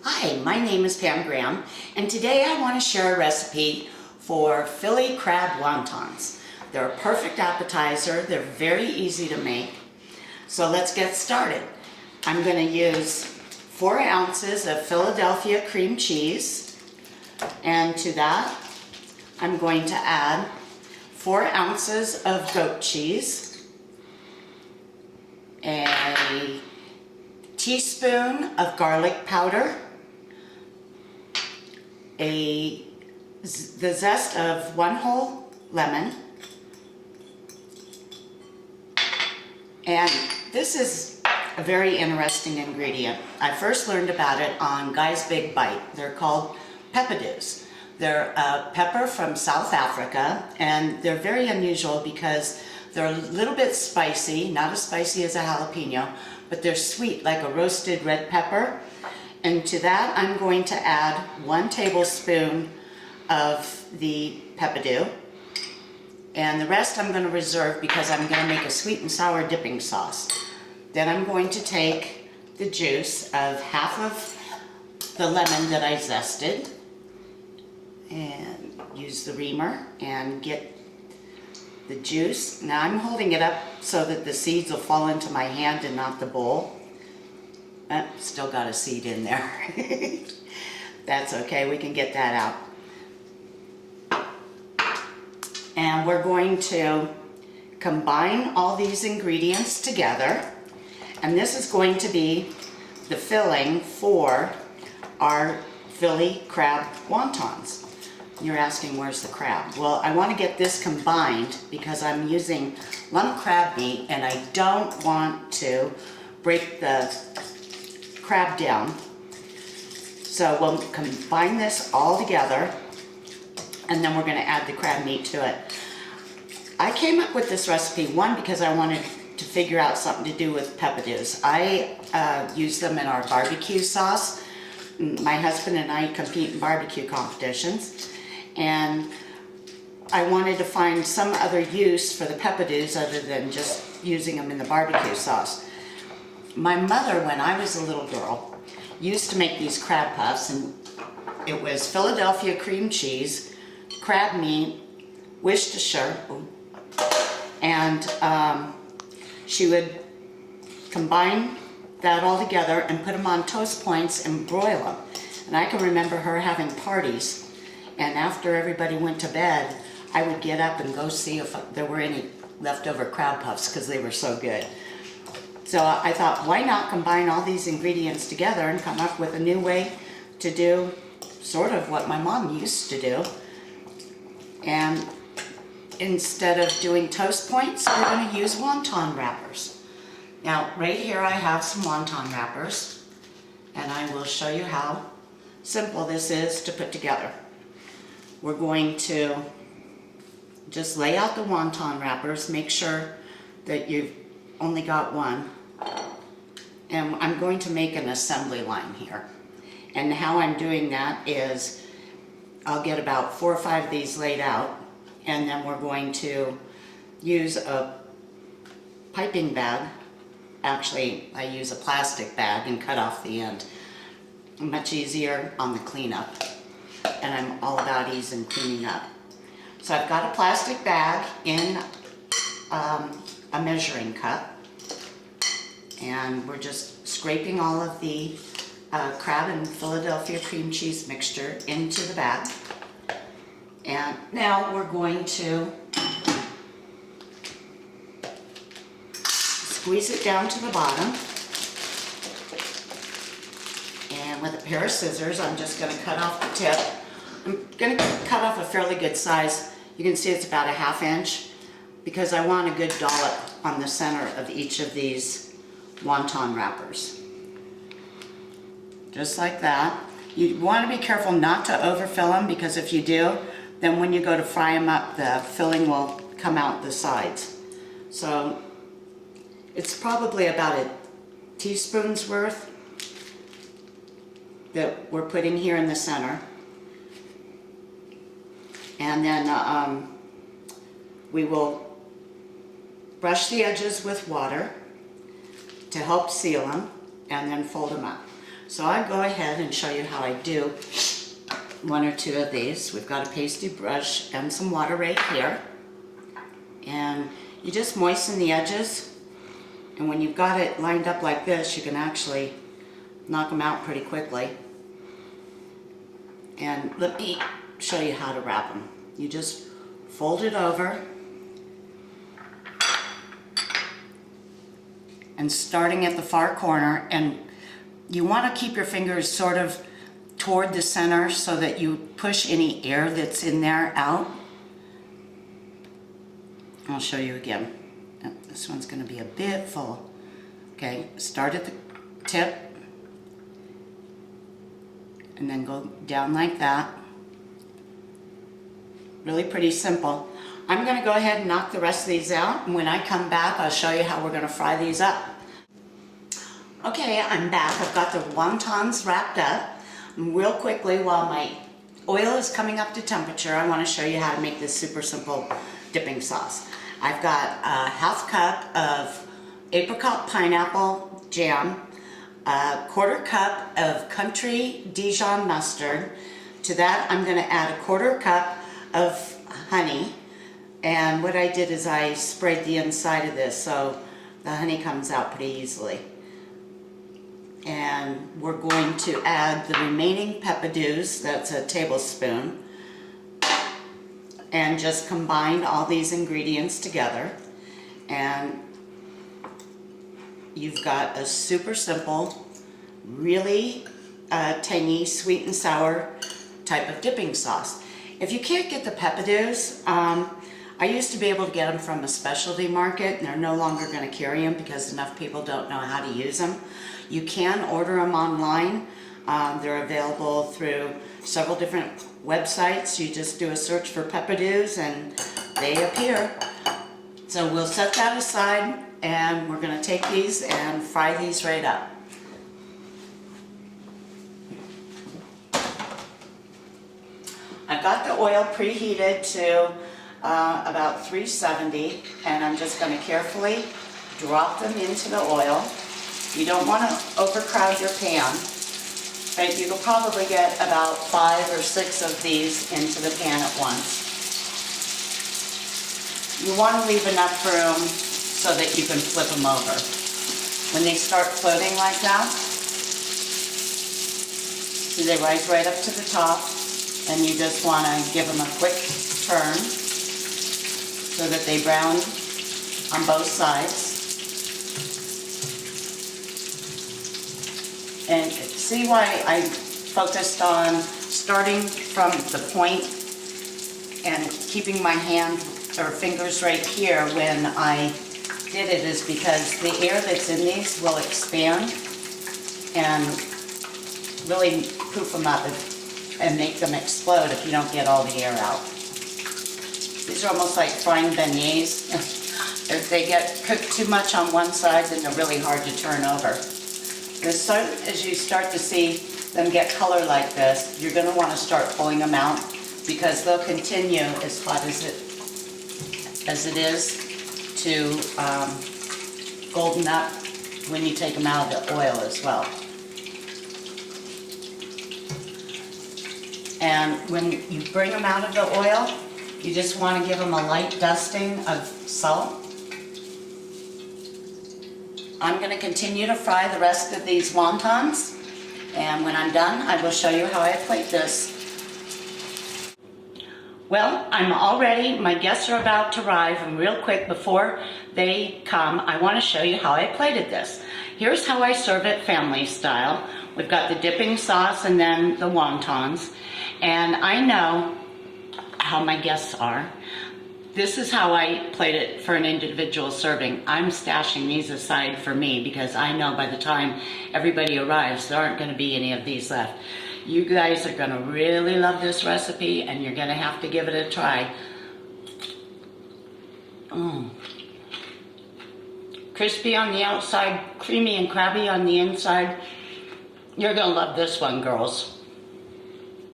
Hi, my name is Pam Graham, and today I want to share a recipe for Philly crab wontons. They're a perfect appetizer. They're very easy to make. So let's get started. I'm going to use 4 ounces of Philadelphia cream cheese, and to that I'm going to add 4 ounces of goat cheese, a teaspoon of garlic powder, the zest of 1 whole lemon, and this is a very interesting ingredient. I first learned about it on Guy's Big Bite. They're called peppadews. They're a pepper from South Africa, and they're very unusual because they're a little bit spicy, not as spicy as a jalapeno, but they're sweet like a roasted red pepper. And to that I'm going to add 1 tablespoon of the peppadew, and the rest I'm going to reserve because I'm going to make a sweet and sour dipping sauce. Then I'm going to take the juice of half of the lemon that I zested and use the reamer and get the juice. Now I'm holding it up so that the seeds will fall into my hand and not the bowl. Still got a seed in there. That's okay, we can get that out. And we're going to combine all these ingredients together, and this is going to be the filling for our Philly crab wontons. You're asking, where's the crab? Well, I want to get this combined because I'm using lump crab meat and I don't want to break the crab down. So we'll combine this all together, and then we're going to add the crab meat to it. I came up with this recipe, one, because I wanted to figure out something to do with peppadews. I use them in our barbecue sauce. My husband and I compete in barbecue competitions, and I wanted to find some other use for the peppadews other than just using them in the barbecue sauce. My mother, when I was a little girl, used to make these crab puffs, and it was Philadelphia cream cheese, crab meat, Worcestershire, and she would combine that all together and put them on toast points and broil them. And I can remember her having parties, and after everybody went to bed, I would get up and go see if there were any leftover crab puffs because they were so good. So I thought, why not combine all these ingredients together and come up with a new way to do sort of what my mom used to do. And instead of doing toast points, we're going to use wonton wrappers. Now, right here I have some wonton wrappers, and I will show you how simple this is to put together. We're going to just lay out the wonton wrappers, make sure that you've only got one, and I'm going to make an assembly line here. And how I'm doing that is I'll get about 4 or 5 of these laid out, and then we're going to use a piping bag. Actually, I use a plastic bag and cut off the end. Much easier on the cleanup, and I'm all about ease in cleaning up. So I've got a plastic bag in a measuring cup, and we're just scraping all of the crab and Philadelphia cream cheese mixture into the bag. And now we're going to squeeze it down to the bottom, and with a pair of scissors I'm just going to cut off the tip. I'm going to cut off a fairly good size. You can see it's about a 1/2 inch because I want a good dollop on the center of each of these wonton wrappers. Just like that. You want to be careful not to overfill them, because if you do, then when you go to fry them up, the filling will come out the sides. So it's probably about a teaspoon's worth that we're putting here in the center. And then we will brush the edges with water to help seal them, and then fold them up. So I go ahead and show you how I do one or two of these. We've got a pasty brush and some water right here. And you just moisten the edges. And when you've got it lined up like this, you can actually knock them out pretty quickly. And let me show you how to wrap them. You just fold it over. And starting at the far corner, and you want to keep your fingers sort of toward the center so that you push any air that's in there out. I'll show you again. This one's going to be a bit full. Okay, start at the tip and then go down like that. Really pretty simple. I'm going to go ahead and knock the rest of these out, and when I come back I'll show you how we're going to fry these up. Okay, I'm back. I've got the wontons wrapped up. Real quickly, while my oil is coming up to temperature, I want to show you how to make this super simple dipping sauce. I've got a half cup of apricot pineapple jam, a quarter cup of country Dijon mustard. To that, I'm going to add a quarter cup of honey. And what I did is I sprayed the inside of this so the honey comes out pretty easily. And we're going to add the remaining peppadews, that's a tablespoon, and just combine all these ingredients together. And you've got a super simple, really tangy, sweet and sour type of dipping sauce. If you can't get the peppadews, I used to be able to get them from a specialty market, and they're no longer going to carry them because enough people don't know how to use them. You can order them online. They're available through several different websites. You just do a search for peppadews and they appear. So we'll set that aside, and we're going to take these and fry these right up. I've got the oil preheated to about 370, and I'm just going to carefully drop them into the oil. You don't want to overcrowd your pan, but you will probably get about 5 or 6 of these into the pan at once. You want to leave enough room so that you can flip them over. When they start floating like that, see, they rise right up to the top, and you just want to give them a quick turn so that they brown on both sides. And see why I focused on starting from the point and keeping my hand or fingers right here when I did it, is because the air that's in these will expand and really poof them up and make them explode if you don't get all the air out. These are almost like frying beignets. If they get cooked too much on one side, then they're really hard to turn over. As you start to see them get color like this, you're going to want to start pulling them out, because they'll continue as hot as it is to golden up when you take them out of the oil as well. And when you bring them out of the oil, you just want to give them a light dusting of salt. I'm going to continue to fry the rest of these wontons, and when I'm done, I will show you how I plate this. Well, I'm all ready. My guests are about to arrive, and real quick before they come, I want to show you how I plated this. Here's how I serve it family style. We've got the dipping sauce and then the wontons, and I know how my guests are. This is how I plate it for an individual serving. I'm stashing these aside for me because I know by the time everybody arrives, there aren't going to be any of these left. You guys are going to really love this recipe, and you're going to have to give it a try. Crispy on the outside, creamy and crabby on the inside. You're going to love this one, girls.